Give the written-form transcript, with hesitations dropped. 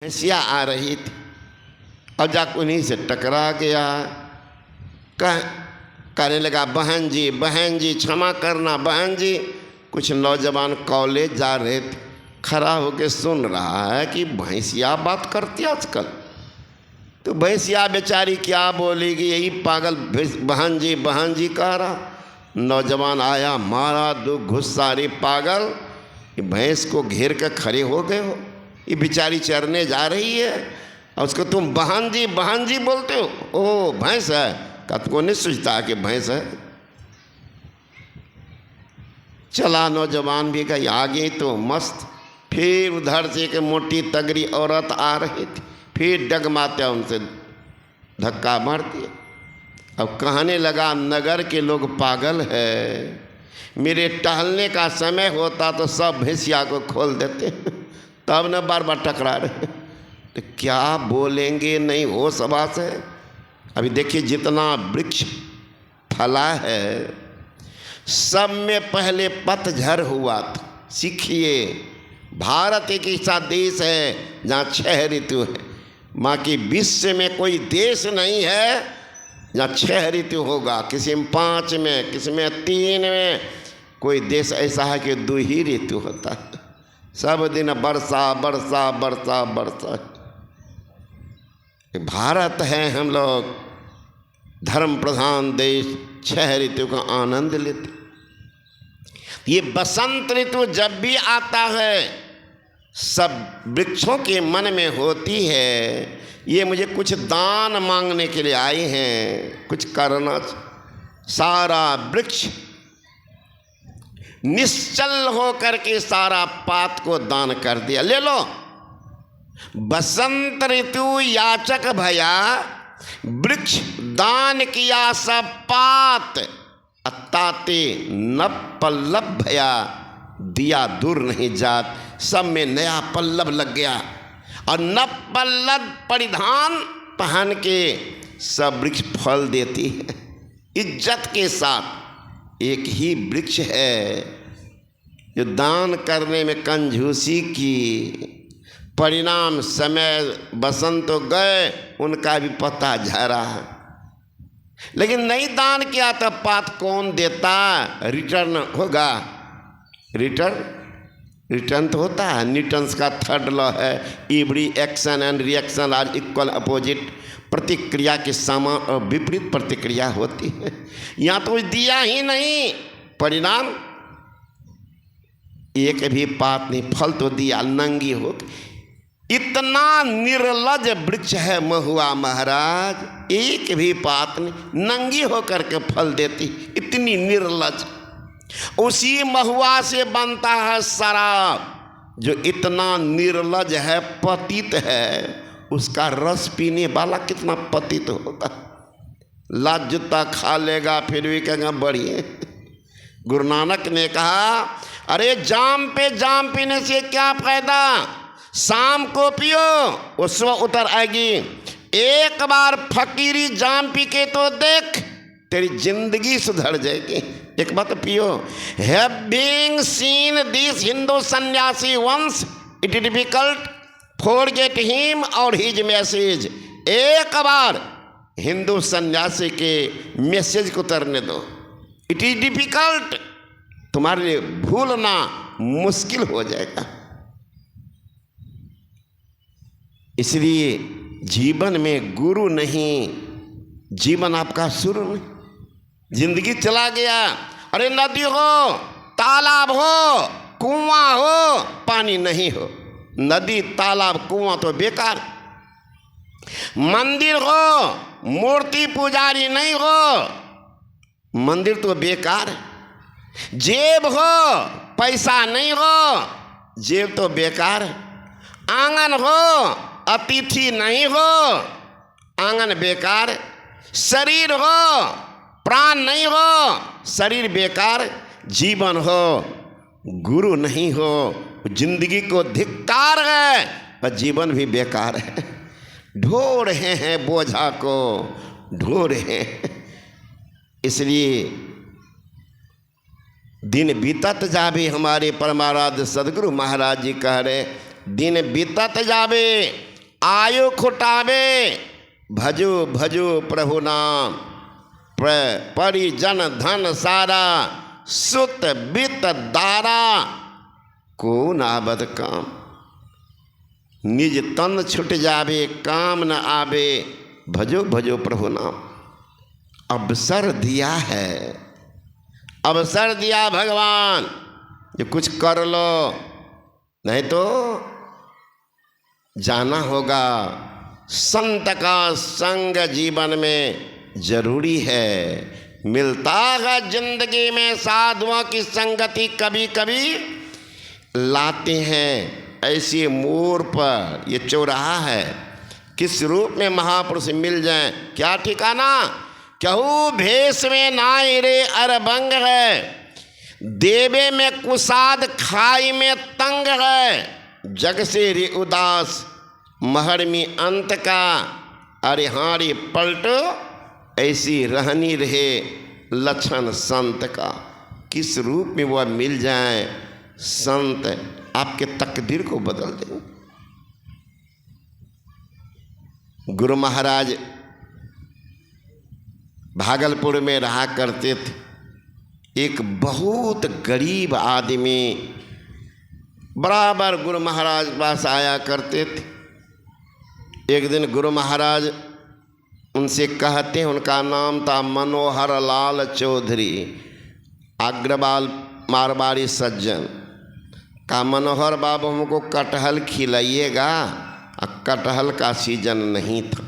भैंसिया आ रही थी और जाकर उन्हीं से टकरा गया। कहने लगा, बहन जी क्षमा करना बहन जी। कुछ नौजवान कॉलेज जा रहे थे, खड़ा होकर सुन रहा है कि भैंसिया बात करती आजकल। तो भैंसिया बेचारी क्या बोलेगी, यही पागल बहन जी कह रहा। नौजवान आया, मारा दो घुस्सा, रे पागल, भैंस को घेर कर खड़े हो गए हो, ये बेचारी चरने जा रही है और उसको तुम बहन जी बोलते हो। ओ भैंस है, कतको नहीं सोचता कि भैंस है। चला नौजवान भी गई आगे तो मस्त। फिर उधर से एक मोटी तगड़ी औरत आ रही थी, फिर डगमाते उनसे धक्का मार दिया। अब कहने लगा, नगर के लोग पागल है, मेरे टहलने का समय होता तो सब भैंसिया को खोल देते, तब न बार बार टकरा रहे। तो क्या बोलेंगे, नहीं हो सभा से। अभी देखिए जितना वृक्ष फला है, सब में पहले पतझड़ हुआ था। सीखिए, भारत एक ऐसा देश है जहाँ 6 ऋतु है। बाकी विश्व में कोई देश नहीं है जहाँ 6 ऋतु होगा। किसी में 5 में, किसी में 3 में। कोई देश ऐसा है कि 2 ही ऋतु होता है, सब दिन वर्षा वर्षा वर्षा वर्षा। भारत है हम लोग धर्म प्रधान देश, 6 ऋतु का आनंद लेते। ये बसंत ऋतु जब भी आता है, सब वृक्षों के मन में होती है, ये मुझे कुछ दान मांगने के लिए आए हैं, कुछ करना। सारा वृक्ष निश्चल हो करके सारा पात को दान कर दिया, ले लो। बसंत ऋतु याचक भया, वृक्ष दान किया सब पात। अत्ताते न पल्लव भया, दिया दूर नहीं जात। सब में नया पल्लव लग गया और न पल्लव परिधान पहन के सब वृक्ष फल देती है इज्जत के साथ। एक ही वृक्ष है जो दान करने में कंजूसी की, परिणाम समय बसंत तो गए, उनका भी पत्ता झरा। लेकिन नहीं दान किया तो पात कौन देता, रिटर्न होगा। रिटर्न तो होता है। न्यूटन्स का 3rd लॉ है, every action and reaction are equal opposite. प्रतिक्रिया के समान और विपरीत प्रतिक्रिया होती है। यहाँ तो दिया ही नहीं, परिणाम एक भी पात नहीं, फल तो दिया, नंगी हो। इतना निर्लज वृक्ष है महुआ महाराज, एक भी पात नहीं, नंगी होकर के फल देती, इतनी निर्लज। उसी महुआ से बनता है शराब। जो इतना निर्लज है, पतित है, उसका रस पीने वाला कितना पतित होगा। लाज जूता खा लेगा फिर भी कहेगा बढ़िया। गुरु नानक ने कहा, अरे जाम पे जाम पीने से क्या फायदा, शाम को पियो, वो सुबह उतर आएगी। एक बार फकीरी जाम पी के तो देख, तेरी जिंदगी सुधर जाएगी। एक बात पियो। Having scene this Hindu sannyasi once, it is difficult forget him और हिज मैसेज। एक बार हिंदू सन्यासी के मैसेज को उतरने दो, इट इज डिफिकल्ट, तुम्हारे लिए भूलना मुश्किल हो जाएगा। इसलिए जीवन में गुरु नहीं, जीवन आपका शुरू नहीं। जिंदगी चला गया, अरे नदी हो, तालाब हो, कुआं हो, पानी नहीं हो। नदी तालाब कुआं तो बेकार। मंदिर हो, मूर्ति पुजारी नहीं हो, मंदिर तो बेकार। जेब हो, पैसा नहीं हो, जेब तो बेकार। आंगन हो, अतिथि नहीं हो, आंगन बेकार। शरीर हो, प्राण नहीं हो, शरीर बेकार। जीवन हो, गुरु नहीं हो, जिंदगी को धिक्कार है और जीवन भी बेकार है। ढो रहे हैं बोझा को, ढो रहे हैं। इसलिए दिन बीतत जावे, हमारे परमाराध्य सदगुरु महाराज जी कह रहे, दिन बीतत जावे आयु खुटावे भजो भजो प्रभु नाम। परिजन धन सारा सुत बित दारा को नाबद काम। निज तन छुट जावे काम न आवे भजो भजो प्रभु नाम। अवसर दिया है, अवसर दिया भगवान, जो कुछ कर लो, नहीं तो जाना होगा। संत का संग जीवन में जरूरी है। मिलता है जिंदगी में साधुओं की संगति, कभी कभी लाते हैं ऐसी मोड़ पर। ये चौराहा है, किस रूप में महापुरुष मिल जाएं क्या ठिकाना। कहू भेष में नाई रे अरबंग है, देवे में कुसाद खाई में तंग है। जग से रे उदास महर में अंत का, अरे हारी पलटो ऐसी रहनी रहे लक्षण संत का। किस रूप में वह मिल जाए संत, आपके तकदीर को बदल दें। गुरु महाराज भागलपुर में रहा करते थे। एक बहुत गरीब आदमी बराबर गुरु महाराज के पास आया करते थे। एक दिन गुरु महाराज उनसे कहते हैं, उनका नाम था मनोहर लाल चौधरी, अग्रवाल मारवाड़ी सज्जन। का मनोहर बाबू हमको कटहल खिलाइएगा। कटहल का सीजन नहीं था।